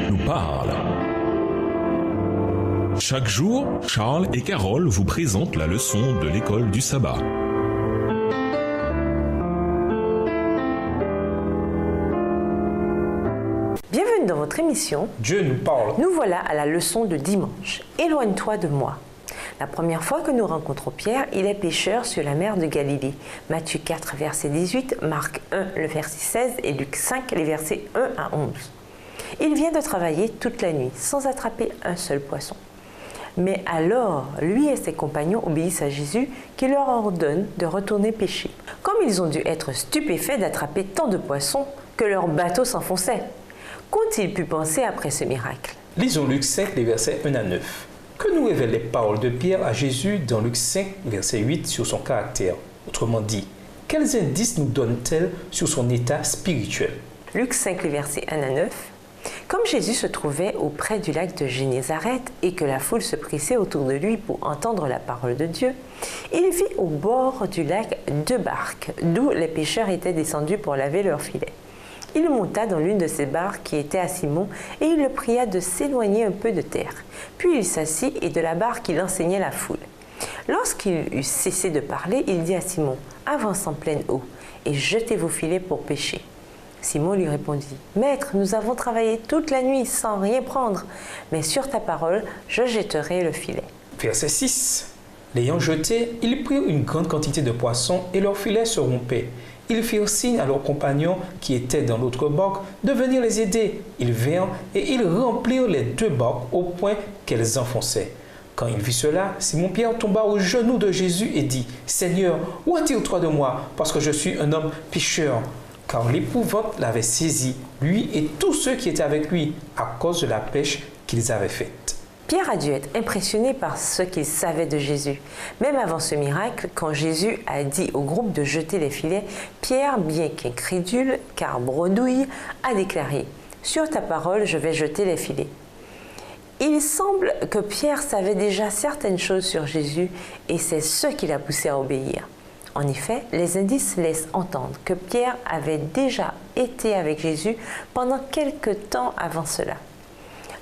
nous parle. Chaque jour, Charles et Carole vous présentent la leçon de l'école du sabbat. Bienvenue dans votre émission Dieu nous parle. Nous voilà à la leçon de dimanche. Éloigne-toi de moi. La première fois que nous rencontrons Pierre, il est pêcheur sur la mer de Galilée. Matthieu 4, verset 18, Marc 1, le verset 16 et Luc 5, les versets 1 à 11. Il vient de travailler toute la nuit sans attraper un seul poisson. Mais alors, lui et ses compagnons obéissent à Jésus qui leur ordonne de retourner pêcher. Comme ils ont dû être stupéfaits d'attraper tant de poissons que leur bateau s'enfonçait. Qu'ont-ils pu penser après ce miracle? Lisons Luc 5, les versets 1 à 9. Que nous révèlent les paroles de Pierre à Jésus dans Luc 5, verset 8 sur son caractère? Autrement dit, quels indices nous donnent-elles sur son état spirituel? Luc 5, les versets 1 à 9. Comme Jésus se trouvait auprès du lac de Génézareth et que la foule se pressait autour de lui pour entendre la parole de Dieu, il vit au bord du lac 2 barques, d'où les pêcheurs étaient descendus pour laver leurs filets. Il monta dans l'une de ces barques qui était à Simon et il le pria de s'éloigner un peu de terre. Puis il s'assit et de la barque il enseignait la foule. Lorsqu'il eut cessé de parler, il dit à Simon, « Avance en pleine eau et jetez vos filets pour pêcher. » Simon lui répondit, « Maître, nous avons travaillé toute la nuit sans rien prendre, mais sur ta parole, je jetterai le filet. » Verset 6. L'ayant jeté, ils prirent une grande quantité de poissons et leurs filets se rompaient. Ils firent signe à leurs compagnons qui étaient dans l'autre barque de venir les aider. Ils vinrent et ils remplirent les 2 barques au point qu'elles enfonçaient. Quand il vit cela, Simon-Pierre tomba aux genoux de Jésus et dit, « Seigneur, retire-toi de moi, parce que je suis un homme pécheur. » Car l'épouvante l'avait saisi, lui et tous ceux qui étaient avec lui, à cause de la pêche qu'ils avaient faite. Pierre a dû être impressionné par ce qu'il savait de Jésus. Même avant ce miracle, quand Jésus a dit au groupe de jeter les filets, Pierre, bien qu'incrédule, car bredouille, a déclaré « Sur ta parole, je vais jeter les filets ». Il semble que Pierre savait déjà certaines choses sur Jésus et c'est ce qui l'a poussé à obéir. En effet, les indices laissent entendre que Pierre avait déjà été avec Jésus pendant quelque temps avant cela.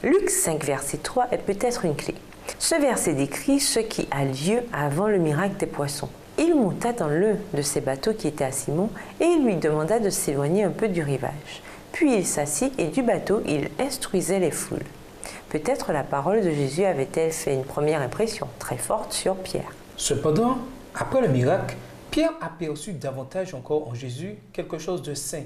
Luc 5, verset 3 est peut-être une clé. Ce verset décrit ce qui a lieu avant le miracle des poissons. Il monta dans l'un de ses bateaux qui était à Simon et il lui demanda de s'éloigner un peu du rivage. Puis il s'assit et du bateau, il instruisait les foules. Peut-être la parole de Jésus avait-elle fait une première impression très forte sur Pierre. Cependant, après le miracle, Pierre aperçut davantage encore en Jésus quelque chose de saint,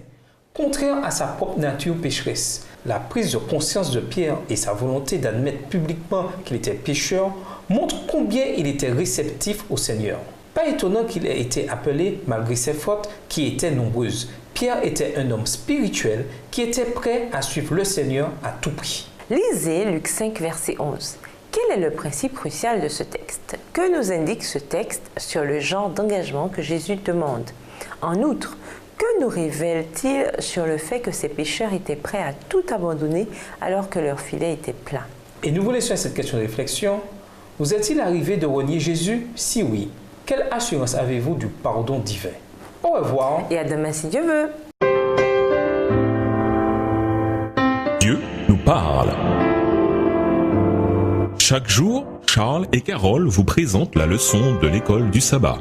contraire à sa propre nature pécheresse. La prise de conscience de Pierre et sa volonté d'admettre publiquement qu'il était pécheur montrent combien il était réceptif au Seigneur. Pas étonnant qu'il ait été appelé malgré ses fautes qui étaient nombreuses. Pierre était un homme spirituel qui était prêt à suivre le Seigneur à tout prix. Lisez Luc 5, verset 11. Quel est le principe crucial de ce texte? Que nous indique ce texte sur le genre d'engagement que Jésus demande? En outre, que nous révèle-t-il sur le fait que ces pécheurs étaient prêts à tout abandonner alors que leur filet était plein? Et nous vous laissons à cette question de réflexion. Vous est-il arrivé de renier Jésus? Si oui, quelle assurance avez-vous du pardon divin? Au revoir. Et à demain si Dieu veut. Dieu nous parle. Chaque jour, Charles et Carole vous présentent la leçon de l'école du sabbat.